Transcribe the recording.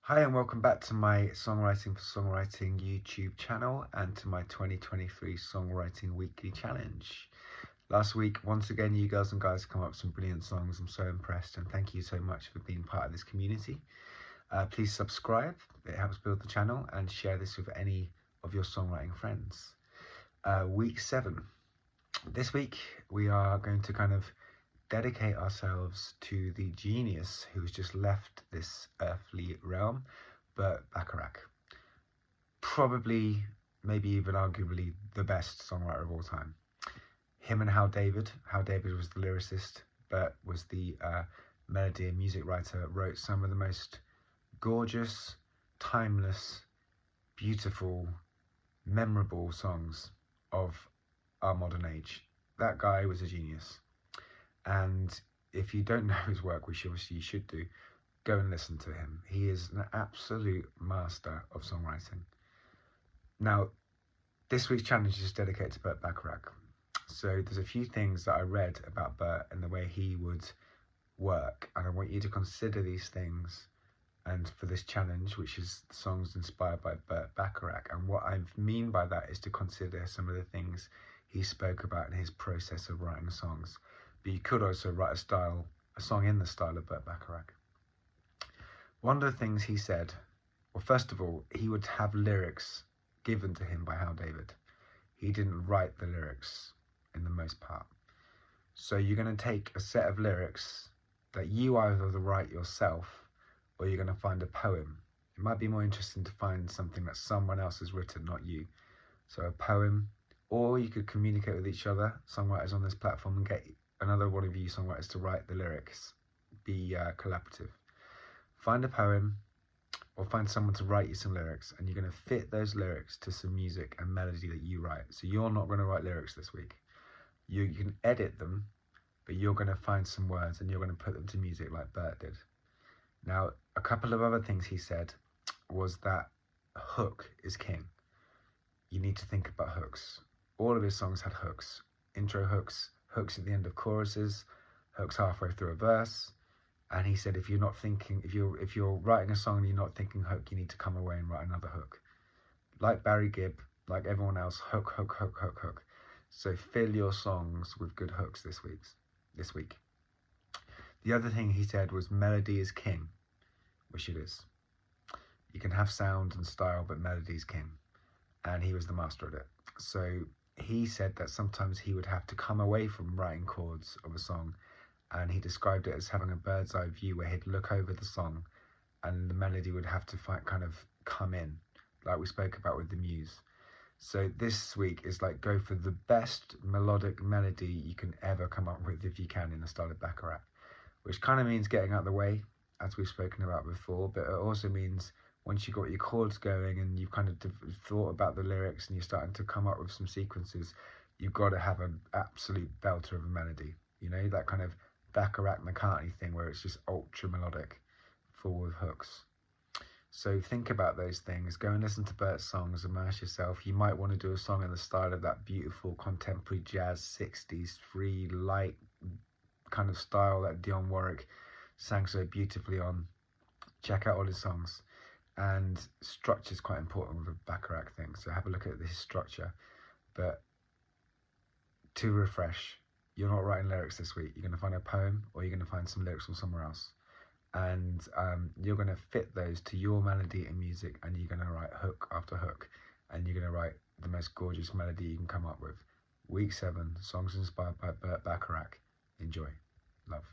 Hi and welcome back to my Songwriting for Songwriting YouTube channel and to my 2023 Songwriting Weekly Challenge. Last week, once again, you girls and guys come up with some brilliant songs. I'm so impressed and thank you so much for being part of this community. Please subscribe, it helps build the channel, and share this with any of your songwriting friends. Week 7. This week we are going to kind of dedicate ourselves to the genius who's just left this earthly realm, Burt Bacharach. Probably, maybe even arguably, the best songwriter of all time. Him and Hal David. Hal David was the lyricist, Burt was the melody and music writer, wrote some of the most gorgeous, timeless, beautiful, memorable songs of our modern age. That guy was a genius. And if you don't know his work, which obviously you should do, go and listen to him. He is an absolute master of songwriting. Now, this week's challenge is dedicated to Burt Bacharach. So there's a few things that I read about Burt and the way he would work, and I want you to consider these things and for this challenge, which is songs inspired by Burt Bacharach. And what I mean by that is to consider some of the things he spoke about in his process of writing songs. But you could also write a song in the style of Burt Bacharach. One of the things he said, well, first of all, he would have lyrics given to him by Hal David. He didn't write the lyrics in the most part. So you're going to take a set of lyrics that you either write yourself or you're going to find a poem. It might be more interesting to find something that someone else has written, not you. So a poem, or you could communicate with each other, songwriters on this platform, and get another one of you songwriters to write the lyrics. Be collaborative. Find a poem or find someone to write you some lyrics, and you're going to fit those lyrics to some music and melody that you write. So you're not going to write lyrics this week. You can edit them, but you're going to find some words and you're going to put them to music like Burt did. Now, a couple of other things he said was that hook is king. You need to think about hooks. All of his songs had hooks. Intro hooks, hooks at the end of choruses, hooks halfway through a verse. And he said, if you're writing a song and you're not thinking hook, you need to come away and write another hook. Like Barry Gibb, like everyone else, hook, hook, hook, hook, hook. So fill your songs with good hooks this week. The other thing he said was melody is king, which it is. You can have sound and style, but melody is king. And he was the master of it. So he said that sometimes he would have to come away from writing chords of a song, and he described it as having a bird's eye view where he'd look over the song and the melody would have to kind of come in, like we spoke about with the muse. So this week is like, go for the best melodic melody you can ever come up with, if you can, in the style of Bacharach, which kind of means getting out of the way, as we've spoken about before, but it also means once you've got your chords going and you've kind of thought about the lyrics and you're starting to come up with some sequences, you've got to have an absolute belter of a melody. You know, that kind of Bacharach-McCartney thing where it's just ultra melodic, full of hooks. So think about those things. Go and listen to Burt's songs, immerse yourself. You might want to do a song in the style of that beautiful contemporary jazz 60s free light kind of style that Dionne Warwick sang so beautifully on. Check out all his songs. And structure is quite important with a Bacharach thing, so have a look at his structure. But to refresh, you're not writing lyrics this week. You're going to find a poem or you're going to find some lyrics from somewhere else, and you're going to fit those to your melody and music, and you're going to write hook after hook, and you're going to write the most gorgeous melody you can come up with. Week 7, songs inspired by Burt Bacharach. Enjoy. Love.